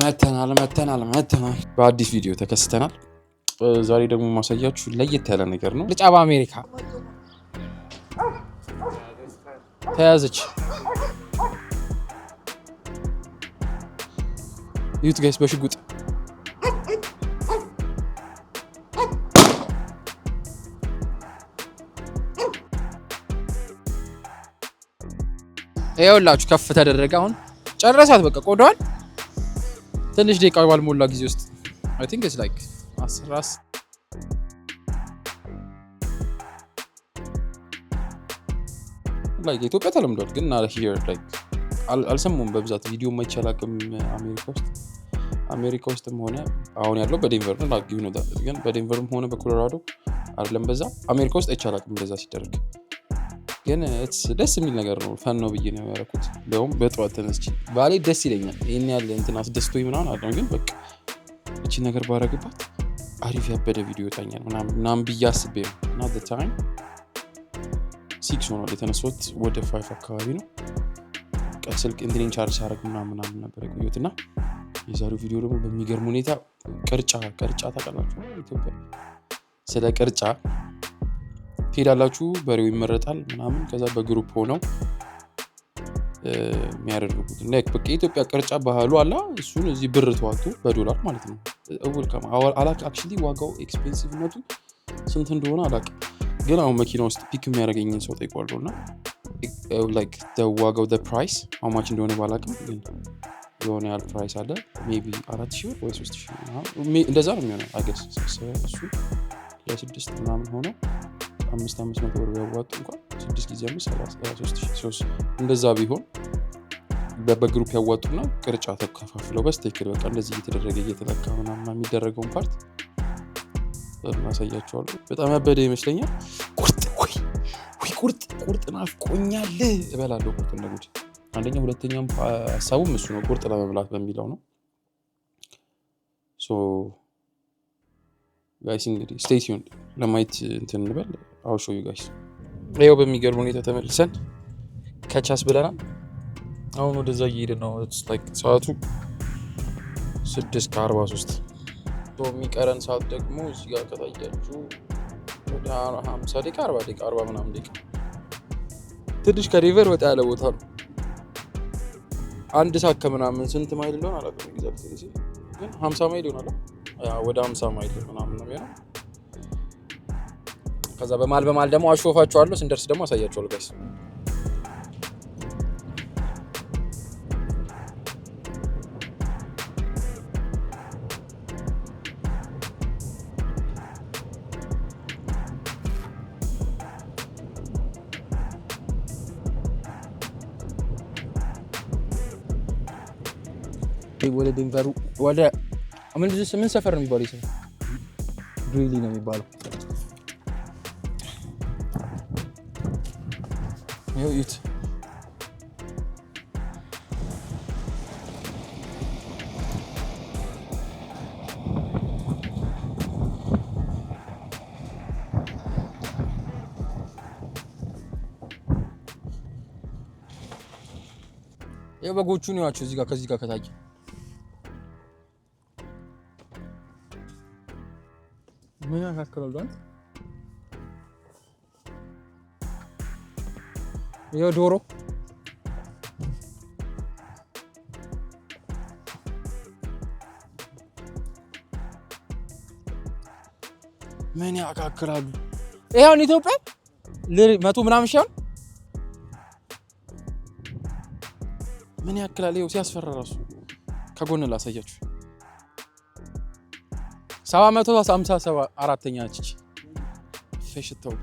መተናል በአዲስ ቪዲዮ ተከስተናል። ዛሬ ደግሞ ማሳያችሁ ለየት ያለ ነገር ነው። ልጫ በአሜሪካ ተያዘች። ዩት ጋይስ በሽጉጥ ይኸውላችሁ ከፍ ተደረገ። አሁን ጨረሳት በቃ ቆዳዋን። ትንሽ ደቂቃ ባልሞላ ጊዜ ውስጥ I think it's like 10 like ኢትዮጵያ ተለምዷል ግን not here like አልሰሙም በብዛት ቪዲዮ ማይቻላቅም አሜሪካ ውስጥም ሆነ አሁን ያለው በዴንቨር ነው like you know that ግን በዴንቨርም ሆነ በኮሎራዶ አይደለም በዛ አሜሪካ ውስጥ አይቻላቅም እንደዛ ሲደረግ ግን ደስ የሚል ነገር ነው። ፈን ነው ብዬ ነው ያደረኩት። እንደውም በጠዋት ተነስቼ ባሌ ደስ ይለኛል ይሄን ያለ እንትን አስደስቶኝ ምናምን አይደለም ግን በቃ እቺ ነገር ባረግባት አሪፍ ያበደ ቪዲዮ ይወጣኛል ምናምን ብዬ አስቤ ነው እና the time 6 ሆኖ የተነሳሁት ወደ 5 አካባቢ ነው። ስልክ ኢንተርኔት ቻርጅ አደረግ ምናምን ነበር የቆየሁትና የዛሬው ቪዲዮ ደግሞ በሚገርም ሁኔታ ቅርጫ ታውቃላችሁ ኢትዮጵያ ስለ ቅርጫ ትሄዳላችሁ በሬው ይመረጣል ምናምን ከዛ በግሩፕ ሆነው የሚያደርጉት ላይክ በቃ ኢትዮጵያ ቅርጫ ባህሉ አላ እሱን እዚህ ብር ተዋጡ በዶላር ማለት ነው። ዌልካም actually ዋጋው ኤክስፔንሲቭነቱ ስንት እንደሆነ አላውቅም ግን አሁን መኪና ውስጥ ፒክ የሚያደርገኝን ሰው ጠይቋለሁና like the ዋጋው the price how much እንደሆነ ባላውቅም ግን የሆነ ያህል ፕራይስ አለ ሜቢ 4000 ብር ወይ 3000 እንደዛ ነው የሚሆነው I guess እሱ ለ6 ምናምን ሆኖ 500 ብር ያዋጡ እንኳን 6 ጊዜ 5 እንደዛ ቢሆን በግሩፕ ያዋጡና ቅርጫ ተከፋፍለው በስተክል በቃ እንደዚህ እየተደረገ እየተለካ ምናምን የሚደረገውን ፓርት እናሳያቸዋለሁ። በጣም ያበደ ይመስለኛል። ቁርጥ ናፍቆኛል እበላለሁ ቁርጥ እንደጉድ። አንደኛ ሁለተኛም ሐሳቡም እሱ ነው ቁርጥ ለመብላት በሚለው ነው። ሶ ጋይስ እንግዲህ stay tuned ለማየት እንትን እንበል I'll show you guys። ይኸው በሚገርም ሁኔታ ተመልሰን ከቻስ ብለናል። አሁን ወደዛ እየሄድን ነው። it's like ሰዓቱ 6:43 የሚቀረን ሰዓት ደግሞ እዚህ ጋር ከታያችሁ ወደ 50 ደቂቃ 40 ምናምን ደቂቃ ትንሽ ከሪቨር ወጣ ያለ ቦታ ነው። አንድ ሰዓት ከምናምን ስንት ማይል እንደሆነ አላውቅም exactly ግን 50 ማይል ይሆናል። ወደ 50 ማይል ምናምን ነው የሚሆነው። ከዛ በማል ደግሞ አሾፋቸዋለሁ ስንደርስ ደግሞ አሳያቸዋለሁ ጋይስ። ወደ ዴንቨር ወደ ምን ሰፈር ነው የሚባለው? ይሰፈር ግሪሊ ነው የሚባለው። ይሁት የበጎቹን ያቸው እዚህ ጋር ከዚህ ጋር ከታየ ምን ያካክላሉ አንተ የዶሮ ምን ያካክላሉ? ይሄው ኢትዮጵያ 100 ምናምን ሺህ ምን ያክላል? ይሄው ሲያስፈራ ራሱ ከጎን ላሳያችሁ 754ኛ ነች ፈሽተው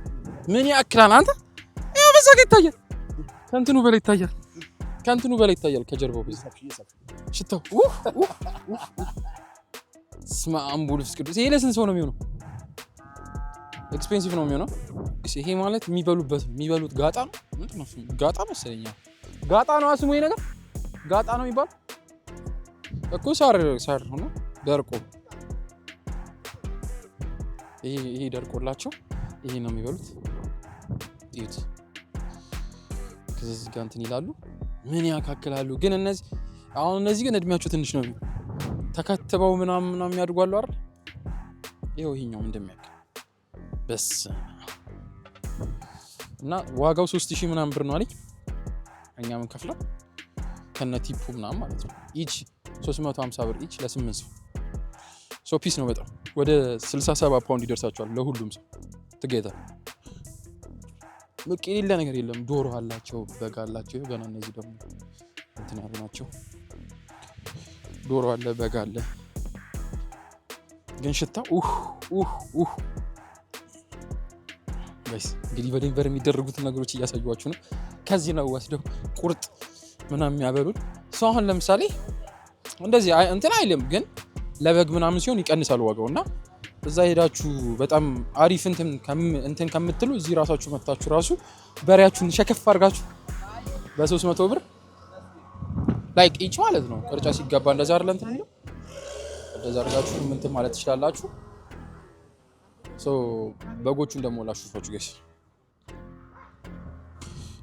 ምን ያክላል አንተ? ይሄው በዛ ይታያል ከእንትኑ በላይ ይታያል ከጀርባው በዛ ሽታው ስማ አምቡልስ ቅዱስ ይሄ ለስንት ሰው ነው የሚሆነው? ኤክስፔንሲቭ ነው የሚሆነው። ይሄ ማለት የሚበሉት ጋጣ ነው ምንድነው? ጋጣ መሰለኝ ጋጣ ነው አስሙ ይሄ ነገር ጋጣ ነው የሚባል እኮ ሳር ሆኖ ደርቆ ይሄ ደርቆላቸው ይሄ ነው የሚበሉት። እዩት ከዚህ ጋር እንትን ይላሉ ምን ያካክላሉ ግን እነዚህ ግን እድሜያቸው ትንሽ ነው ተከትበው ምናምን ያድጓሉ አይደል? ይሄኛው እንደሚያክ በስ እና ዋጋው 3000 ምናምን ብር ነው አለኝ። እኛ ምን ከፍለው ከነቲፑ ምናምን ማለት ነው። ኢች 350 ብር ኢች ለ8 ሰው ሶ ፒስ ነው በጣም ወደ 67 ፓውንድ ይደርሳቸዋል ለሁሉም ሰው ትገታ። በቃ የሌለ ነገር የለም። ዶሮ አላቸው፣ በግ አላቸው። ገና እነዚህ ደግሞ እንትን ያሉ ናቸው። ዶሮ አለ፣ በግ አለ። ግን ሽታ ጋይስ እንግዲህ በዴንቨር የሚደረጉትን ነገሮች እያሳዩዋችሁ ነው። ከዚህ ነው ወስደው ቁርጥ ምናምን የሚያበሉት ሰው። አሁን ለምሳሌ እንደዚህ እንትን አይልም፣ ግን ለበግ ምናምን ሲሆን ይቀንሳል ዋጋውና እዛ ሄዳችሁ በጣም አሪፍ እንትን ከምትሉ እዚህ ራሳችሁ መጥታችሁ ራሱ በሬያችሁን ሸከፍ አድርጋችሁ በ300 ብር ላይክ ኢች ማለት ነው። ቅርጫ ሲገባ እንደዛ አይደል እንትን ነው። እንደዛ አድርጋችሁ እንትን ማለት ትችላላችሁ። ሶ በጎቹን ደግሞ ላሹፋችሁ ጋይስ።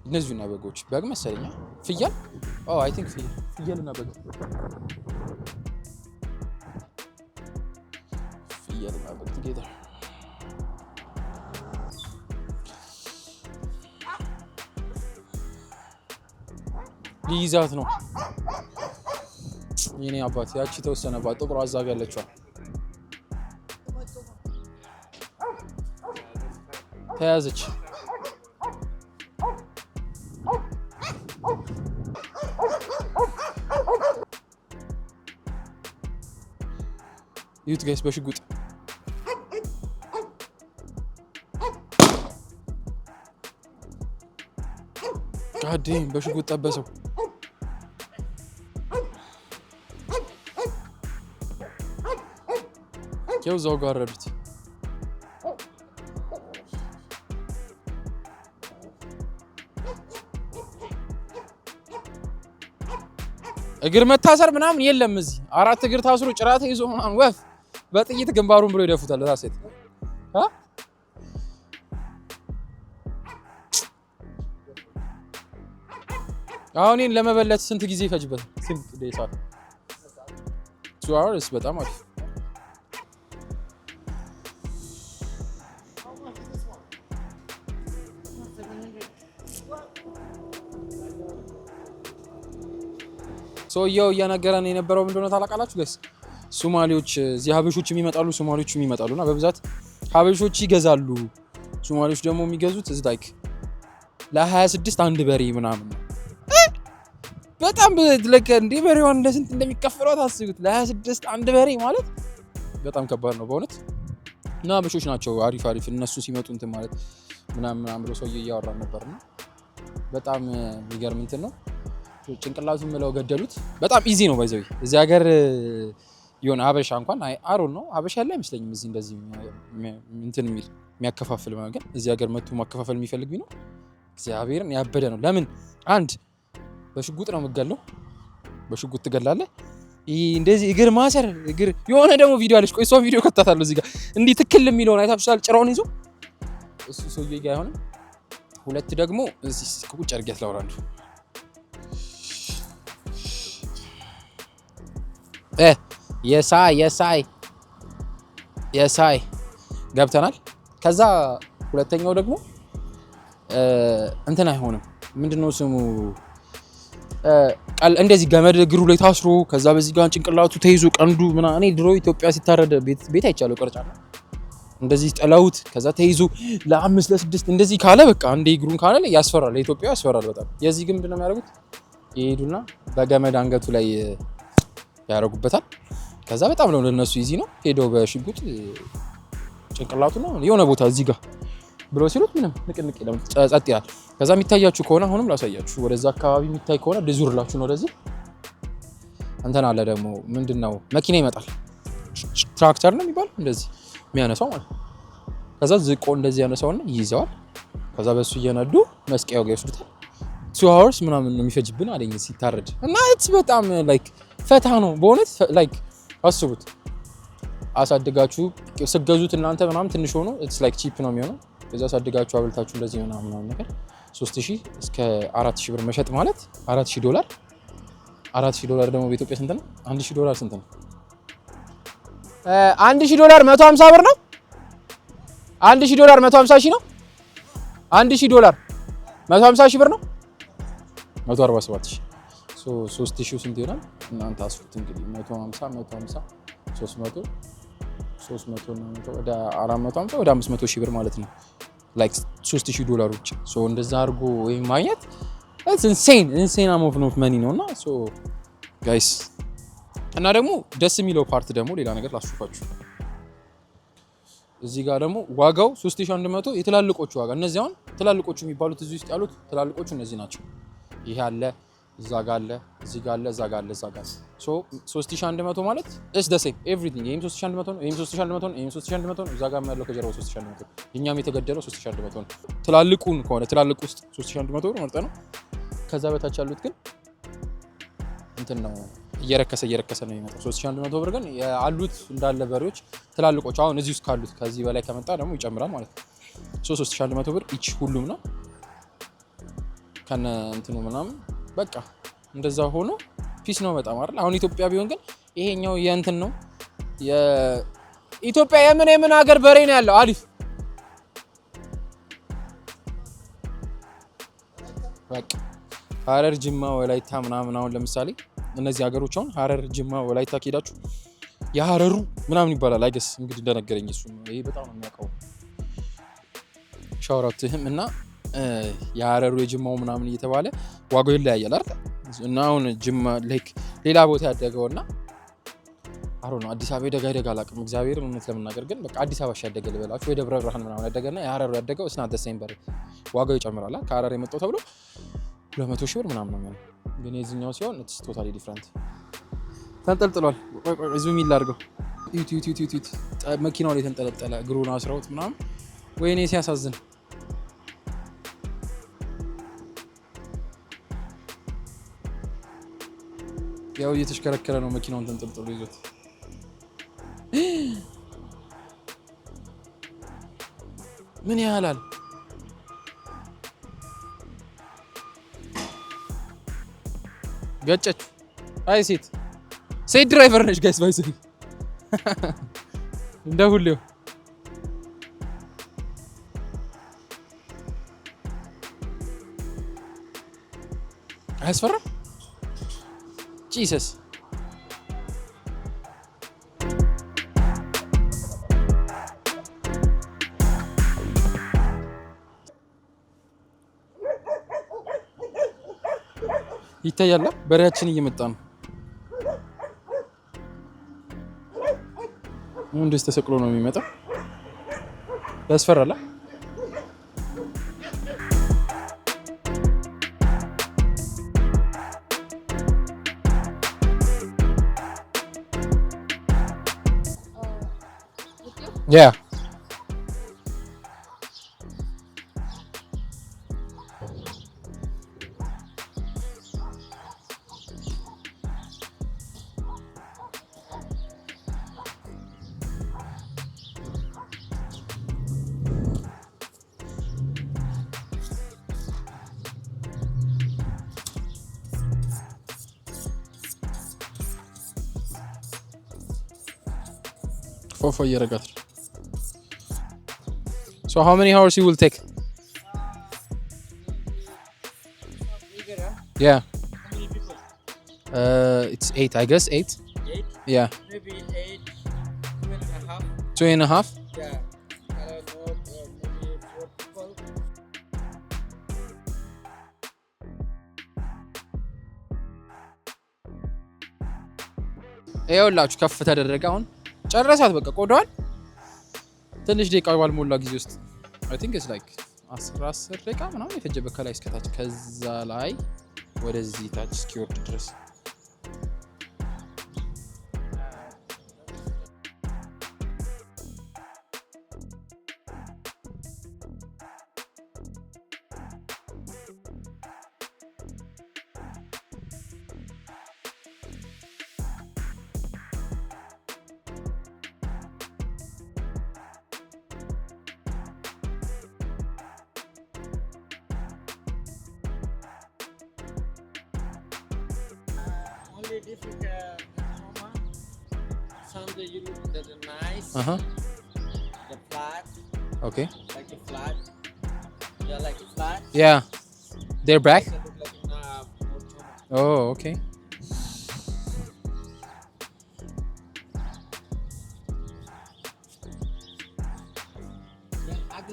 እነዚህና በጎች በግ መሰለኛ ፍየል አይ ቲንክ ፍየልና በግ ፍየልና በግ together ሊይዛት ነው የኔ አባት። ያቺ ተወሰነባት ጥቁር አዛጋ ያለችው ተያዘች። ዩት ጋይስ በሽጉጥ ጋዴም በሽጉጥ ጠበሰው። ያው እዛው ጋር ረዱት። እግር መታሰር ምናምን የለም እዚህ። 4 እግር ታስሮ ጭራ ተይዞ ምናምን ወፍ በጥይት ግንባሩን ብሎ ይደፉታል። ታሰት አሁን እኔን ለመበለት ስንት ጊዜ ይፈጅበታል? ስንት ደቂቃ? 2 hours በጣም አሪፍ። ሰውየው እያነገረን የነበረው ምንድነው ታውቃላችሁ ጋይስ? ሶማሌዎች እዚህ ሀበሾችም ይመጣሉ፣ ሶማሌዎችም ይመጣሉና በብዛት ሀበሾች ይገዛሉ። ሶማሌዎች ደግሞ የሚገዙት እዚህ ላይክ ለ26 አንድ በሬ ምናምን ነው። በጣም ለከ እንደ በሬዋን ለስንት እንደሚከፈለው ታስቡት። ለ26 አንድ በሬ ማለት በጣም ከባድ ነው በእውነት። እና ሀበሾች ናቸው አሪፍ እነሱ ሲመጡ እንትን ማለት ምናምን ብሎ ሰውየው እያወራን ነበርና በጣም የሚገርም እንትን ነው። ጭንቅላቱን ምለው ገደሉት። በጣም ኢዚ ነው ባይዘው። እዚህ ሀገር የሆነ ሀበሻ እንኳን አሮን ነው ሀበሻ ያለ አይመስለኝም እዚህ እንደዚህ እንትን የሚያከፋፍል ማለት ግን እዚህ ሀገር መጥቶ ማከፋፈል የሚፈልግ ነው እግዚአብሔርን ያበደ ነው። ለምን አንድ በሽጉጥ ነው የምትገለው፣ በሽጉጥ ትገላለህ። እንደዚህ እግር ማሰር እግር የሆነ ደግሞ ቪዲዮ አለች። ቆይ እሷ ቪዲዮ ከታታለሁ እዚህ ጋር እንዲህ ትክል የሚለውን አይታችኋል? ጭራውን ይዞ እሱ ሰውዬ ጋር አይሆንም። ሁለት ደግሞ እዚህ ቁጭ አድርጌያት ላውራለሁ። የሳይ ገብተናል። ከዛ ሁለተኛው ደግሞ እንትን አይሆንም። ምንድነው ስሙ? እንደዚህ ገመድ እግሩ ላይ ታስሮ ከዛ በዚህ ጋር ጭንቅላቱ ተይዞ ቀንዱ ምናምን። እኔ ድሮ ኢትዮጵያ ሲታረድ ቤት አይቻለሁ። ቅርጫ እንደዚህ ጠላውት ከዛ ተይዞ ለ5 ለ6 እንደዚህ ካለ በቃ አንዴ እግሩን ካለ ያስፈራል። ለኢትዮጵያ ያስፈራል በጣም። የዚህ ግን ምንድነው የሚያደርጉት? ይሄዱና በገመድ አንገቱ ላይ ያደርጉበታል። ከዛ በጣም ነው ለነሱ ኢዚ ነው። ሄደው በሽጉጥ ጭንቅላቱ ነው የሆነ ቦታ እዚህ ጋር ብሎ ሲሉት ምንም ንቅንቅ ይላል፣ ጸጥ ይላል። ከዛ የሚታያችሁ ከሆነ አሁንም ላሳያችሁ። ወደዛ አካባቢ የሚታይ ከሆነ ልዙርላችሁ ነው። ወደዚህ እንትን አለ ደግሞ ምንድነው መኪና ይመጣል። ትራክተር ነው የሚባለው እንደዚህ የሚያነሳው ማለት ነው። ከዛ ዝቆ እንደዚህ ያነሳውና ይይዘዋል። ከዛ በሱ እየነዱ መስቀያው ጋር ይወስዱታል። 2 hours ምናምን ነው የሚፈጅብን አለኝ ሲታረድ። እና it's በጣም ላይክ ፈታ ነው በእውነት። ላይክ አስቡት አሳድጋችሁ ስገዙት እናንተ ምናምን ትንሽ ሆኖ it's like cheap ነው የሚሆነው። ከዛ አሳድጋችሁ አብልታችሁ እንደዚህ ምናምን ነገር 3000 እስከ 4000 ብር መሸጥ ማለት $4000 $4000 ደግሞ በኢትዮጵያ ስንት ነው? $1000 ስንት ነው? $1000 150 ብር ነው። $1000 150 ሺህ ነው። $1000 150 ሺህ ብር ነው። 147 ሺህ 3000 ስንት ይሆናል? እናንተ አስፉት እንግዲህ 150 300 ወደ 450 ወደ 500 ሺህ ብር ማለት ነው። ላይክ $3000 ሶ እንደዛ አድርጎ ወይ ማግኘት that's insane amount of money ነውና ሶ ጋይስ እና ደግሞ ደስ የሚለው ፓርት ደግሞ ሌላ ነገር ላስፋችሁ። እዚህ ጋር ደግሞ ዋጋው 3100 የትላልቆቹ ዋጋ እነዚህ አሁን ትላልቆቹ የሚባሉት እዚህ ውስጥ ያሉት ትላልቆቹ እነዚህ ናቸው። ይሄ አለ እዛ ጋር አለ እዚህ ጋር አለ እዛ ጋር አለ እዛ ጋር ሶ 3100 ማለት is the same everything ይሄም 3100 ነው ይሄም 3100 ነው ይሄም 3100 ነው እዛ ጋር ያለው ከጀርባው 3100 እኛም የተገደለው 3100 ነው። ትላልቁን ከሆነ ትላልቁ ውስጥ 3100 ብር መርጠ ነው። ከዛ በታች ያሉት ግን እንትን ነው እየረከሰ ነው የሚመጣው 3100 ብር ግን ያሉት እንዳለ በሬዎች ትላልቆች አሁን እዚህ ውስጥ ካሉት ከዚህ በላይ ከመጣ ደግሞ ይጨምራል ማለት ነው። ሶ 3100 ብር each ሁሉም ነው ከነ እንትኑ ምናምን በቃ እንደዛ ሆኖ ፒስ ነው በጣም አይደል። አሁን ኢትዮጵያ ቢሆን ግን ይሄኛው የእንትን ነው የኢትዮጵያ የምን ሀገር በሬ ነው ያለው አሪፍ በቃ ሀረር፣ ጅማ፣ ወላይታ ምናምን አሁን ለምሳሌ እነዚህ ሀገሮች አሁን ሀረር፣ ጅማ፣ ወላይታ ከሄዳችሁ የሀረሩ ምናምን ይባላል አይገስ እንግዲህ እንደነገረኝ እሱ ይሄ በጣም ነው የሚያውቀው ሻውራትህም እና የሀረሩ የጅማው ምናምን እየተባለ ዋጋው ይለያያል አይደል። እና አሁን ጅማ ላይክ ሌላ ቦታ ያደገውና አሮ ነው አዲስ አበባ ደጋ አላውቅም እግዚአብሔር እውነት ለምናገር ግን በቃ አዲስ አበባ ያደገ ልበላችሁ ወይ ደብረ ብርሃን ምናምን ያደገና የሀረሩ ያደገው እስና ደሰኝ በሬ ዋጋው ይጨምራል። ከሀረር የመጣው ተብሎ 200 ሺህ ብር ምናምን ነው ግን የዚህኛው ሲሆን it's totally different ተንጠልጥሏል። ቆይ ዙም ይላርገው ዩት መኪናው ላይ ተንጠለጠለ እግሩን አስራውት ምናምን ወይኔ ሲያሳዝን ያው እየተሽከረከረ ነው መኪናውን ተንጠልጥሎ ይዞት ምን ያህላል ገጨች። አይ ሴት ድራይቨር ነች ጋይስ ባይዘ እንደ ሁሌው አያስፈራም ጂሰስ ይታያል። በሬያችን እየመጣ ነው። እንደዚህ ተሰቅሎ ነው የሚመጣው። ያስፈራል። ያ ፎፎ እየረጋት ነው። So how many hours you will take? Yeah. How many people? It's 8, I guess 8. 8? Yeah. Maybe 8, 2.5. 2.5? Yeah. I don't know, maybe 4 people. ይኸውላችሁ ከፍ ተደረገ። አሁን ጨረሳት በቃ ቆዳዋን ትንሽ ደቂቃ ባልሞላ ጊዜ ውስጥ I think it's like 10 ደቂቃ ምናምን የፈጀበት ከላይ እስከታች ከዛ ላይ ወደዚህ ታች እስኪወርድ ድረስ Only different Roma, some that you look that are nice. Uh-huh. The flat, Okay. like the flat. Yeah, like the flat. Yeah. They're black? That look like more choma. Oh, okay.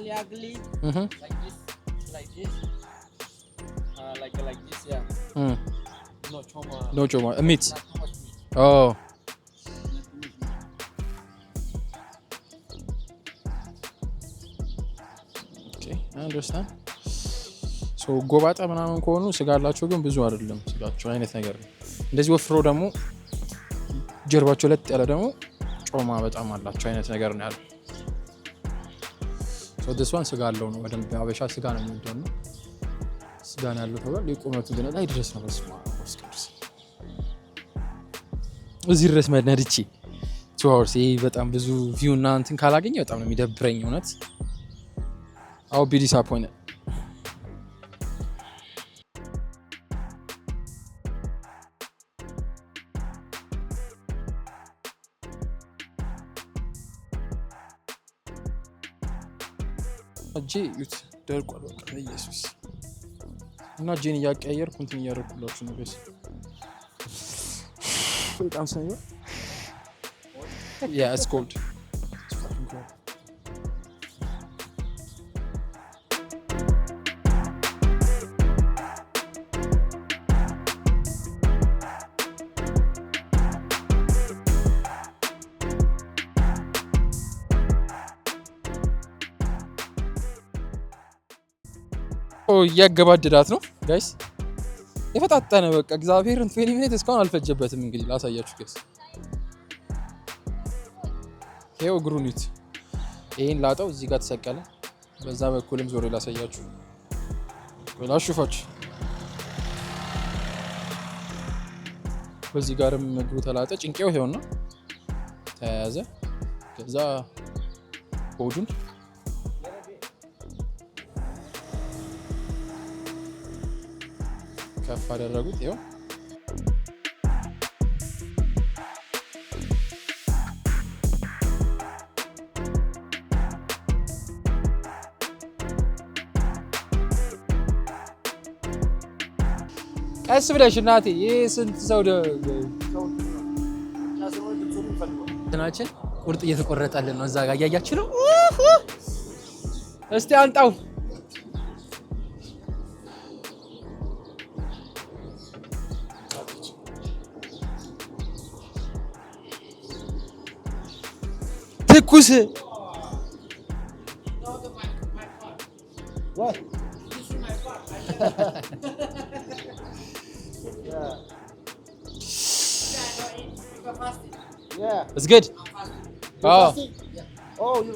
Yeah, ugly. Mhm. Like this. Like this. Like this, yeah. Mm. No choma. No choma. Meat. Not too much meat. Oh. Not too much meat. Okay, I understand. So ጎባጣ ምናምን ከሆኑ ስጋ አላቸው ግን ብዙ አይደለም ስጋቸው አይነት ነገር ነው። እንደዚህ ወፍሮ ደግሞ ጀርባቸው ለጥ ያለ ደግሞ ጮማ በጣም አላቸው አይነት ነገር ነው ያለው። So this one ስጋ አለው ነው በደንብ አበሻ ስጋ ነው የሚወደው ነው። ስጋ ነው ያለው ተባለ የቁመቱ ግን ላይ ድረስ ነው መስማ ወስከርስ እዚህ ድረስ መድነድቺ 2 hours ይሄ በጣም ብዙ ቪው እና እንትን ካላገኘ በጣም ነው የሚደብረኝ እውነት። I'll be disappointed. እጄ ዩት ደርቋል በቃ ኢየሱስ እና ጄን ያቀያየርኩ እንትን እያደረኩላችሁ ነው ጋይስ በጣም ሰኞ yeah it's cold it's fucking cold. እያገባደዳት ነው ጋይስ የፈጣጠነ በቃ እግዚአብሔርን 20 ሚኒት እስካሁን አልፈጀበትም። እንግዲህ ላሳያችሁ ጋይስ ይሄው ግሩኒት ይሄን ላጣው እዚህ ጋር ተሰቀለ። በዛ በኩልም ዞሬ ላሳያችሁ ወላሹፋች በዚህ ጋርም ምግቡ ተላጠ። ጭንቄው ይሄውና ተያዘ። ከዛ ሆዱን ከፍ አደረጉት። ይሄው ቀስ ብለሽ እናቴ ይሄ ስንት ሰው እንትናችን ቁርጥ እየተቆረጠልን ነው። እዛ ጋር እያያችሁ ነው። እስቲ አንጣው ትኩስ Yeah. It's good. Oh. Oh, you.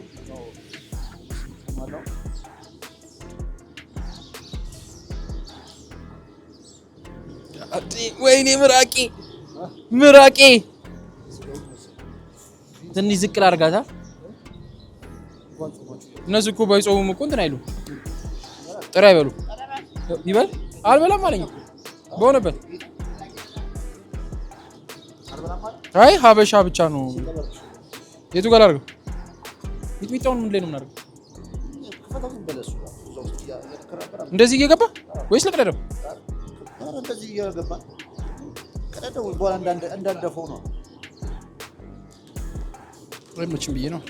ወይኔ ምራቂ ትንሽ ዝቅ ላድርጋታ። እነሱ እኮ ባይጾሙም እኮ እንትን አይሉ ጥሬ አይበሉ ይበል አልበላም አለኝ በሆነበት። አይ ሀበሻ ብቻ ነው። የቱ ጋር አድርገው ሚጥሚጣውን ምን ላይ ነው የምናደርገው? እንደዚህ እየገባ ወይስ ለቀደደው? እንደዚህ እየገባ ቀደደው በኋላ እንዳንደፈው ነው። አይመችም ብዬ ነው።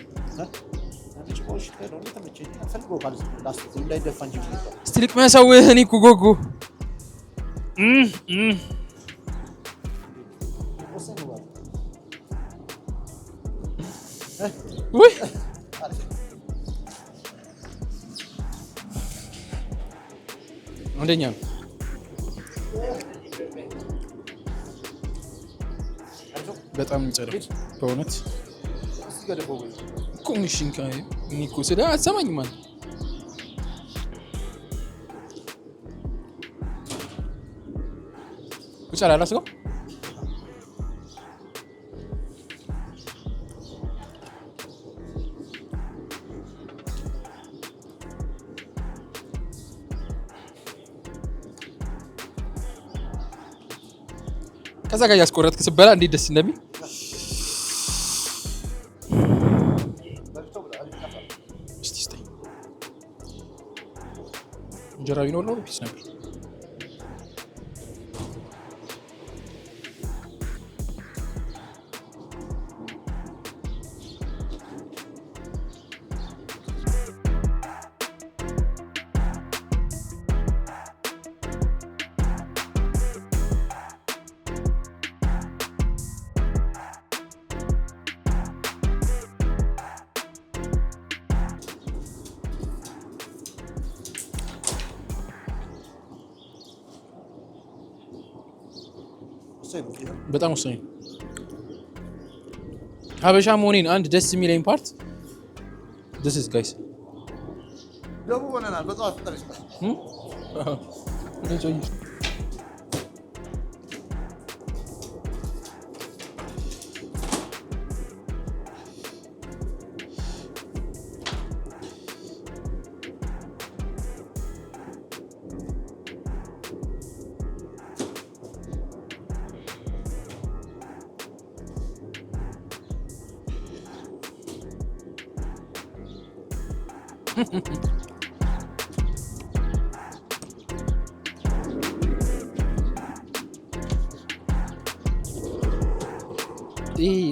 እስቲ ልቅመሰው። እኔ እኮ ጎጎ ውይ አንደኛ ነው። በጣም የሚጸዳው በእውነት ኮሚሽን ካይ ኒኮ ስለ አሰማኝ ማለት ብቻ አላስገው ከዛ ጋር ያስቆረጥክ ስበላ እንዴት ደስ እንደሚል እንጀራ ቢኖር ነው ፒስ ነበር። በጣም ወሳኝ ሀበሻ መሆኔን አንድ ደስ የሚለኝ ፓርት this is guys ደቡ ሆነናል በጠዋት ተነሽ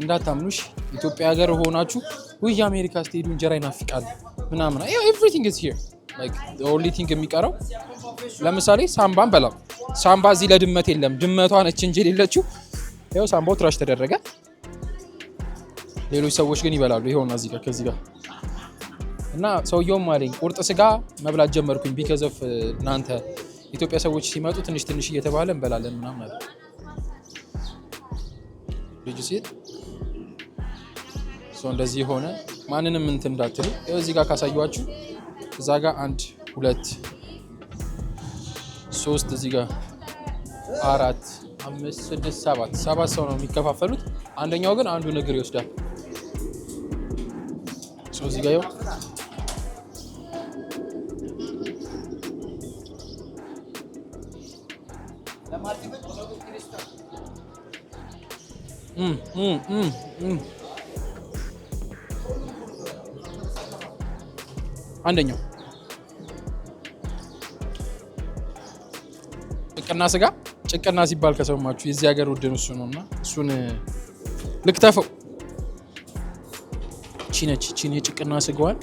እንዳታምኑሽ ኢትዮጵያ ሀገር ሆናችሁ ወይ አሜሪካ ስትሄዱ እንጀራ ይናፍቃል ምናምን everything is here like the only thing የሚቀረው ለምሳሌ ሳምባን በላ ሳምባ እዚህ ለድመት የለም ድመቷ ነች እንጂ የሌለችው ያው ሳምባው ትራሽ ተደረገ ሌሎች ሰዎች ግን ይበላሉ ይሄውና እዚህ ጋር ከዚህ ጋር እና ሰውየውም አለኝ ቁርጥ ስጋ መብላት ጀመርኩኝ because of እናንተ ኢትዮጵያ ሰዎች ሲመጡ ትንሽ ትንሽ እየተባለ እንበላለን ምናምን አለ ልጅ ሲት እንደዚህ ሆነ ማንንም እንትን እንዳትሉ እዚህ ጋር ካሳያችሁ እዛ ጋር 1 2 3 እዚህ ጋር 4 5 6 7 ሰው ነው የሚከፋፈሉት አንደኛው ግን አንዱ ነገር ይወስዳል እዚህ ጋር ይኸው አንደኛው ጭቅና ሲባል ከሰማችሁ የዚህ ሀገር ውድ ነው እሱ ነውና እሱን ልክተፈው ቺኔ ጭቅና ስጋዋን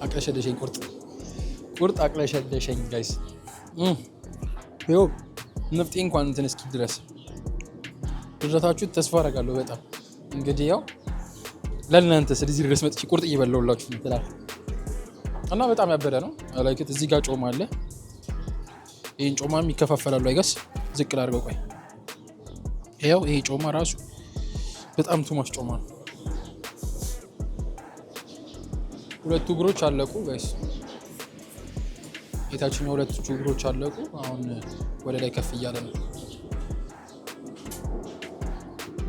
አቅለሸደሸኝ ቁርጥ አቅለሸደሸኝ ጋይስ ይኸው ንፍጤ እንኳን እንትን እስኪ ድረስ ድረታችሁ ተስፋ አደርጋለሁ በጣም እንግዲህ ያው ለእናንተ ስለዚህ ድረስ መጥቼ ቁርጥ እየበላሁላችሁ ነው እና በጣም ያበደ ነው ላይክት እዚህ ጋር ጮማ አለ ይሄን ጮማም ይከፋፈላሉ አይገስ ዝቅ ላድርገው ቆይ ይኸው ይሄ ጮማ ራሱ በጣም ቱማች ጮማ ነው ሁለቱ እግሮች አለቁ ጋይስ የታችኛው ሁለቱ እግሮች አለቁ አሁን ወደ ላይ ከፍ እያለ ነው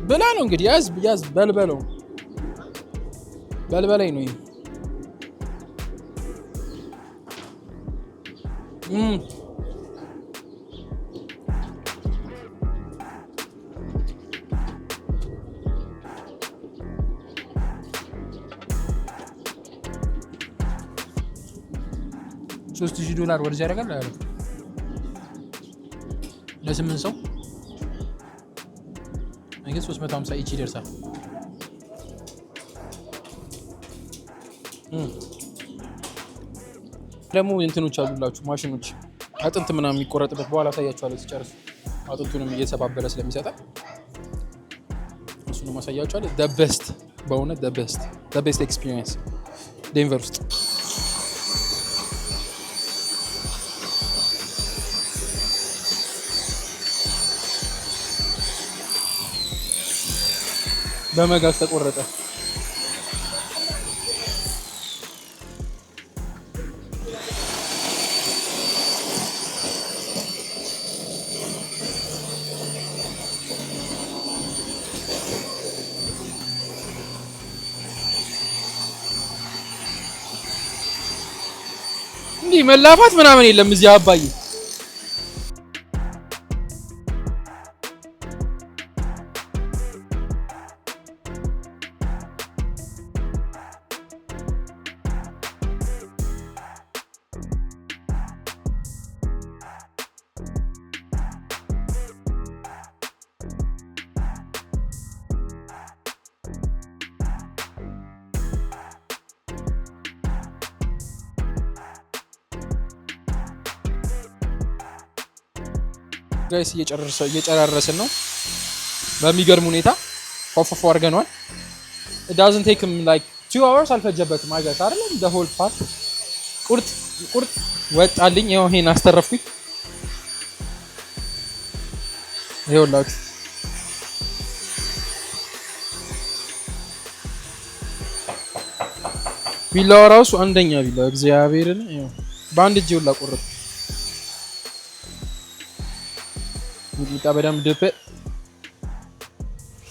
በላ ነው እንግዲህ ያዝ በልበለው በልበላይ ነው ይሄ 3000 ዶላር ወደዚህ ያደርጋል አይደል? ለ8 ሰው አይገስ 350 ኢች ይደርሳል። ደግሞ እንትኖች አሉላችሁ ማሽኖች አጥንት ምናምን የሚቆረጥበት በኋላ ታያችኋለሁ ሲጨርስ አጥንቱንም እየተሰባበረ ስለሚሰጣ እሱንም አሳያችኋለሁ። the best በእውነት the best experience ዴንቨር ውስጥ በመጋዝ ተቆረጠ። እንዲህ መላፋት ምናምን የለም እዚህ አባዬ። ጋይስ እየጨራረስን ነው በሚገርም ሁኔታ ፎፎፎ አድርገናል። it doesn't take him like 2 hours አልፈጀበትም አይገስ አይደለም the whole part ቁርጥ ወጣልኝ። ይሄው ይሄን አስተረፍኩኝ። ይኸውላችሁ ቢላው ራሱ አንደኛ ቢላው እግዚአብሔርን ይኸው በአንድ እጅ ሁላ ቆረጥ ሚጣ በደንብ ድፕ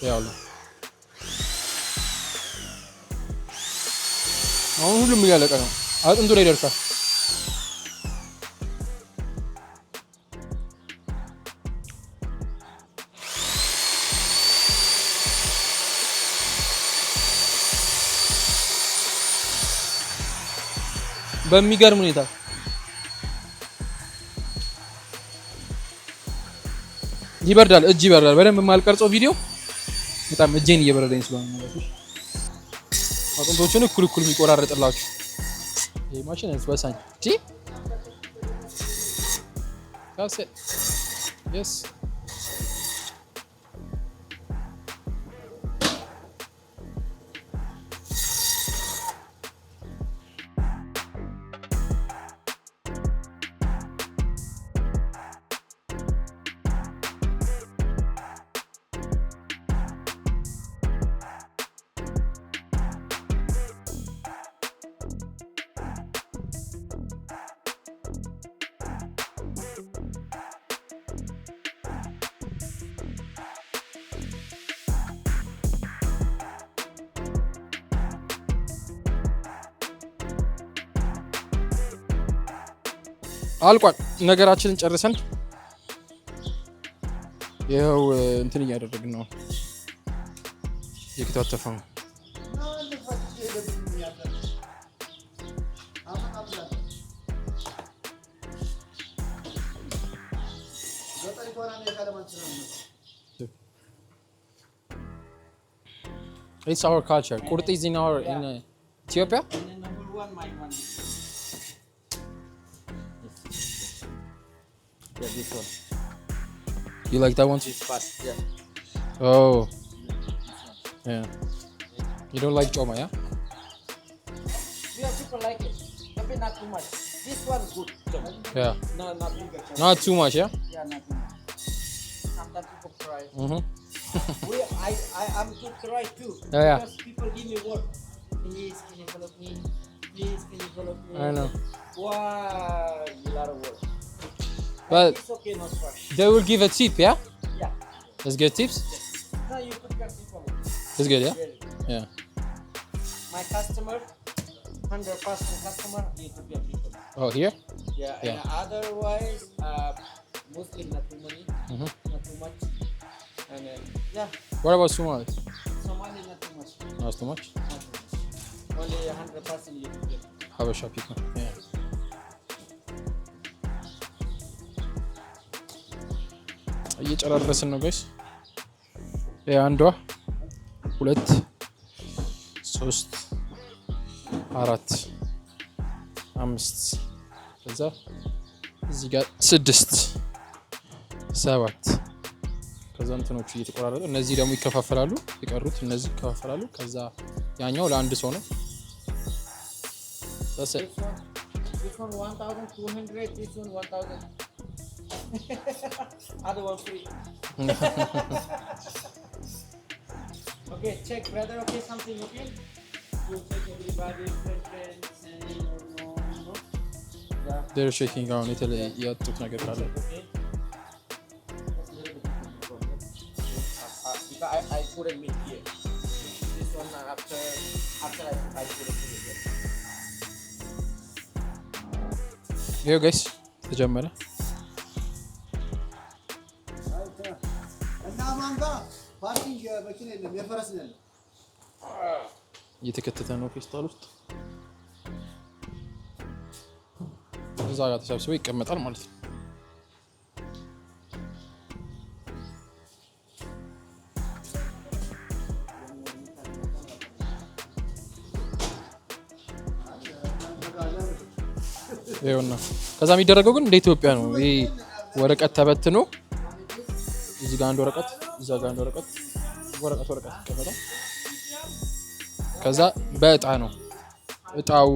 ያው አሁን ሁሉም እያለቀ ነው። አጥንቱ ላይ ደርሷል። በሚገርም ሁኔታ ይበርዳል። እጅ ይበርዳል። በደንብ የማልቀርጸው ቪዲዮ በጣም እጄን እየበረደኝ ስለሆነ ማለት ነው። አጥንቶቹን እኩል የሚቆራረጥላችሁ ይሄ ማሽን እስበሳኝ እሺ that's it yes አልቋል። ነገራችንን ጨርሰን ይኸው እንትን እያደረግን ነው። የከታተፈው It's our culture. Kurti is in Ethiopia. Yeah, this one. You like that one? This part, yeah. Oh. Yeah. You don't like choma, yeah? Yeah, people like it, but not too much. This one is good. Yeah. No, not too much. Not too much, yeah? Yeah, not too much. Sometimes people cry. Mm-hmm. I'm to cry too. Yeah. Because people give me work. Please, can you follow me? Please, can you follow me? I know. Wow, a lot of work. But It's okay, no stress. they will give a tip, yeah? Yeah. Let's get tips. No, you put your tip on it. That's good, yeah? Really. Yeah. My customer, 100% customer, need to be a people. Oh, here? Yeah, Yeah. and otherwise, Muslim not too many, Mm-hmm. not too much. And yeah, What about Somali? Somali not too much, Not too much? not too much. Only 100% you can get. Habesha people. Yeah. እየጨራረስን ነው ጋይስ። አንዷ 2 3 4 5 ከዛ እዚህ ጋር 6 7 ከዛ እንትኖቹ እየተቆራረጡ እነዚህ ደግሞ ይከፋፈላሉ። የቀሩት እነዚህ ይከፋፈላሉ። ከዛ ያኛው ለአንድ ሰው ነው። This one 1,200, this one 1,000. Other one free. Okay, check, brother. Okay, something. Okay. You check everybody, friends, no. Yeah. they're shaking አሁን የተለየ ያጡት ነገር ካለ Okay. Because I couldn't meet here. This one after I couldn't meet here. ይሄው ጋይስ ተጀመረ እና ማንጋ ፓርኪንግ መኪና የለም የፈረስ ነው ያለው እየተከተተ ነው ፌስታል ውስጥ እዛ ጋር ተሰብስበው ይቀመጣል ማለት ነው ይኸውና ከዛ የሚደረገው ግን እንደ ኢትዮጵያ ነው ይሄ ወረቀት ተበትኖ እዚህ ጋር አንድ ወረቀት እዛ ጋር አንድ ወረቀት ይቀመጣል ከዛ በእጣ ነው እጣው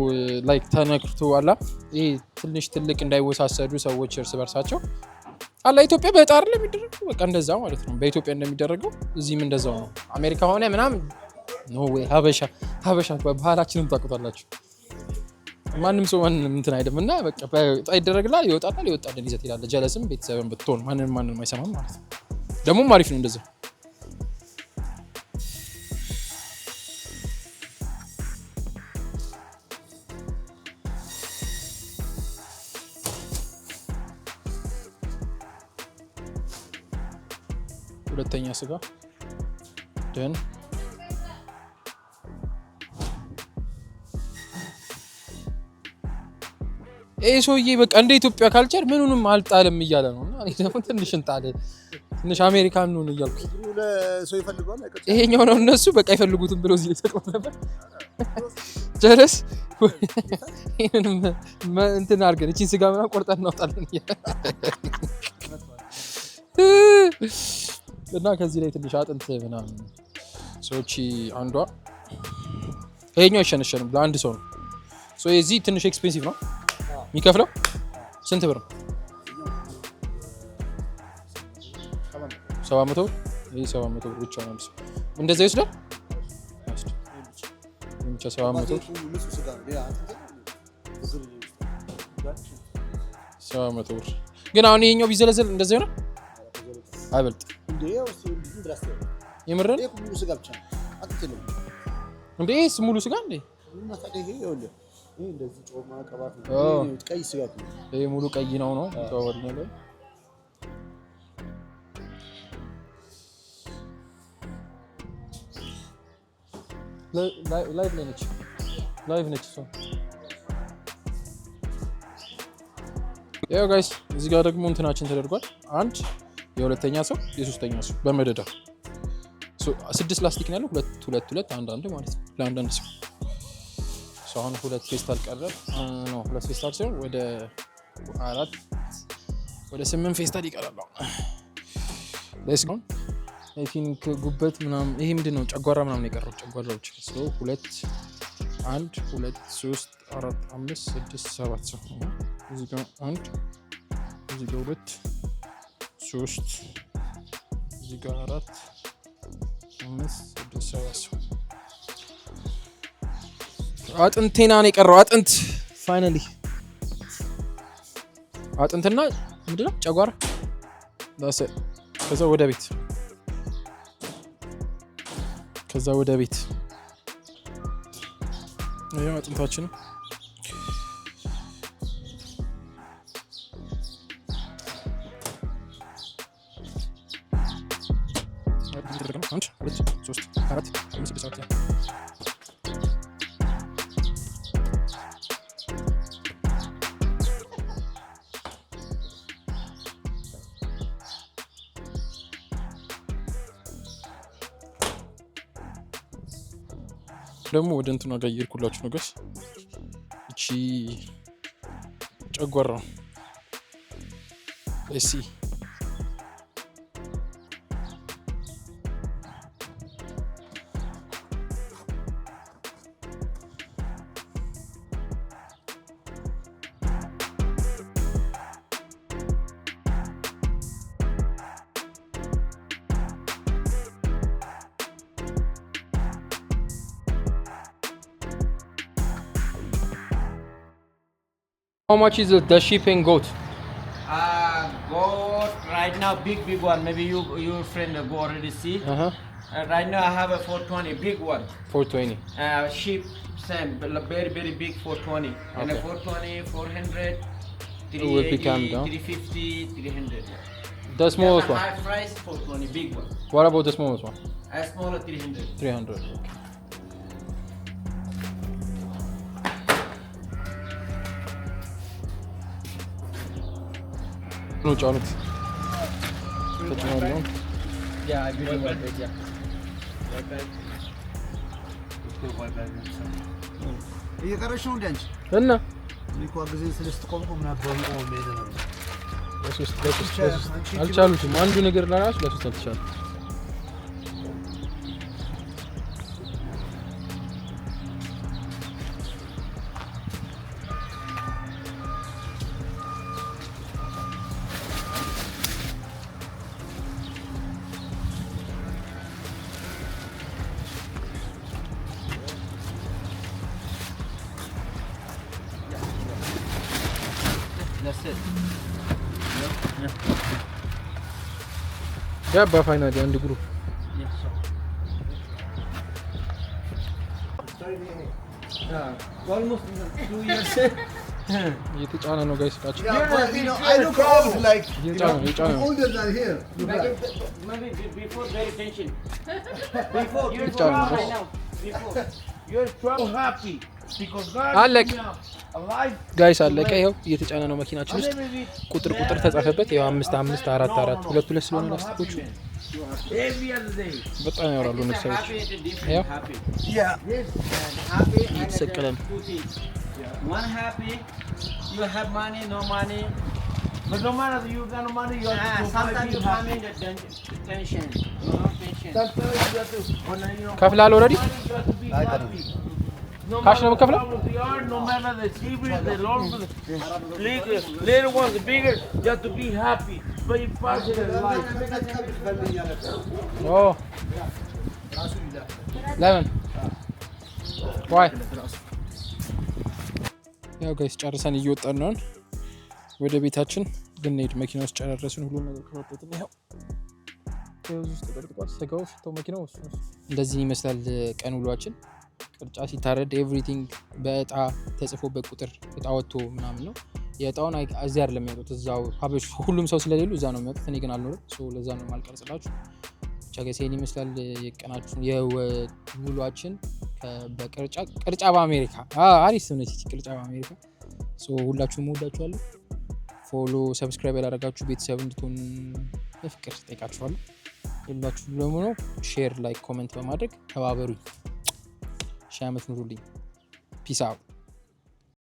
ላይክ ተነክርቶ አላ ይሄ ትንሽ ትልቅ እንዳይወሳሰዱ ሰዎች እርስ በርሳቸው አላ ኢትዮጵያ በእጣ አይደለም የሚደረገው በቃ እንደዛ ማለት ነው በኢትዮጵያ እንደሚደረገው እዚህም እንደዛው ነው አሜሪካ ሆነ ምናምን ኖ ዌይ ሀበሻ ባህላችንን ታውቁታላችሁ ማንም ሰው ማንንም እንትን አይደለም እና በቃ በእጣ ይደረግላል ይወጣል ይዘት ይላል ጀለስም ቤተሰብም ብትሆን ማንንም አይሰማም ማለት ነው ደሞም አሪፍ ነው እንደዛ ሁለተኛ ስጋ ደን ይሄ ሰውዬ በቃ እንደ ኢትዮጵያ ካልቸር ምኑንም አልጣልም እያለ ነው እና እኔ ደግሞ ትንሽ አሜሪካን ነው እያልኩ ለሰው ይፈልጋል ይሄኛው ነው እነሱ በቃ አይፈልጉትም ብለው እዚህ ተቀምጠው ነበር ጀለስ ይሄንን እንትን አድርገን እቺን ስጋ ምናምን ቆርጠን እናውጣለን እና ከዚህ ላይ ትንሽ አጥንት ምናምን ሰዎች አንዷ ይሄኛው አይሸነሸንም ለአንድ ሰው ነው ሶ የዚህ ትንሽ ኤክስፔንሲቭ ነው የሚከፍለው ስንት ብር ነው 700 ብር ይሄ 700 ብር ብቻ ነው እንደዛ ይወስዳል ብቻ 700 ብር ግን አሁን ይሄኛው ቢዘለዘል እንደዛ ይሆናል አይበልጥ የምረን እንዴ ሙሉ ስጋ እንዴ እንደዚህ ጮማ ቀባት ነው ቀይ ስጋ ይሄ ሙሉ ቀይ ነው ተወርነ ላይ ላይቭ ነች ሰው ያው ጋይስ እዚህ ጋር ደግሞ እንትናችን ተደርጓል አንድ የሁለተኛ ሰው የሶስተኛ ሰው በመደዳ 6 ላስቲክ ነው ያለው ሁለት አንድ ማለት ነው ለአንዳንድ ሰው አሁን ሁለት ፌስታል ቀረብ ነው ሁለት ፌስታል ሲሆን ወደ 8 ፌስታል ይቀራል ለስ ነው አይ ቲንክ ጉበት ምናምን ይሄ ምንድነው ጨጓራ ምናምን የቀረው ጨጓራዎች ሶ 2 1 2 3 4 5 6 7 ሰው እዚህ ጋር 1 እዚህ ጋር 2 3 እዚህ ጋር 4 5 6 7 ሰው አጥንቴና ነው የቀረው አጥንት ፋይናሊ አጥንትና ምንድነው ጨጓራ ዳሰ ከዛ ወደ ቤት ይሄ አጥንታችን አንድ ሁለት ሶስት አራት አምስት ስድስት ሰባት ደግሞ ወደ እንትኑ ጋር እየሄድኩላችሁ ነው ጋይስ እቺ ጨጓራ እሺ How much is the sheep and goat? Goat right now big one. Maybe your friend go already see. Right now I have a 420 big one. 420. Sheep same very big 420 and a 420 400 will become 350 300. The smallest one. High price 420 big one. What about the smallest one? Smaller 300. 300. Okay. No, Jonathan. Yeah, I will wipe it. Yeah. Wipe it. እየቀረሽ ነው እንዴ አንቺ? እና እኔ እኮ አግዘኝ ስለስት ቆምኩ ምን አባሩ ቆም ሄደ ነው። ለሶስት አልቻሉትም። አንዱ ነገር ለራሱ ለሶስት አልቻሉ። That's it. ገባ ፋይናሊ አንድ ግሩፕ Yes, sir. Almost 2 years. እየተጫነ ነው ጋይስ እቃቸው Yeah, but you know, I look old like እየጫነ ነው older than here. Look like. Maybe before very tension. Before you're Tell me, strong boss. right now. Before you're strong, happy because God Alec. is alive. ጋይስ አለቀ። ይኸው እየተጫነ ነው መኪናችን ውስጥ ቁጥር ተጻፈበት። ይኸው 5 5 4 4 2 2 ስለሆነ ላስቲኮቹ Every other day. በጣም ያወራሉ It's a ነፍሳዎች። happy and a different Yeah. happy. Yeah. Yes, and happy and የተሰቀለ ነው። two things. One happy, you have money, no money. But no matter you got no money, you have to Sometimes you come in the tension. You know, tension. Sometimes you have to. When you know, ከፍላል ኦልሬዲ money, you have to be happy. No Cash matter ነው the የምከፍለው? problems they are, no matter the cheaper, the lower, the little ones, the bigger, you have to be happy. But you positive life. ኦ ለምን ዋይ ያው ጋይስ ጨርሰን እየወጣን ነው ወደ ቤታችን ልንሄድ። መኪና ውስጥ ጨረስን ሁሉ ነገር ከወጣን ይኸው ከዚህ ውስጥ ተቀርጥቋል። ስጋው ሽታው መኪናው እሱ እንደዚህ ይመስላል ቀን ውሏችን። ቅርጫ ሲታረድ ኤቭሪቲንግ በእጣ ተጽፎበት ቁጥር እጣ ወጥቶ ምናምን ነው። የእጣውን እዚህ አይደለም የሚያወጡት፣ እዛው ሀበሽ ሁሉም ሰው ስለሌሉ እዛ ነው የሚያወጡት። እኔ ግን አልኖርም፣ ለዛ ነው የማልቀርጽላችሁ። ብቻ ጋይስ ይሄን ይመስላል የቀናችን የውሏችን በቅርጫ በአሜሪካ አሪፍ ነች ቅርጫ በአሜሪካ። ሁላችሁም እወዳችኋለሁ። ፎሎ ሰብስክራይብ ያላደረጋችሁ ቤተሰብ እንድትሆን በፍቅር ጠይቃችኋለሁ። ሁላችሁ ደግሞ ሼር ላይክ ኮሜንት በማድረግ ተባበሩኝ። ሺህ ዓመት ኑሩልኝ። ፒስ አውት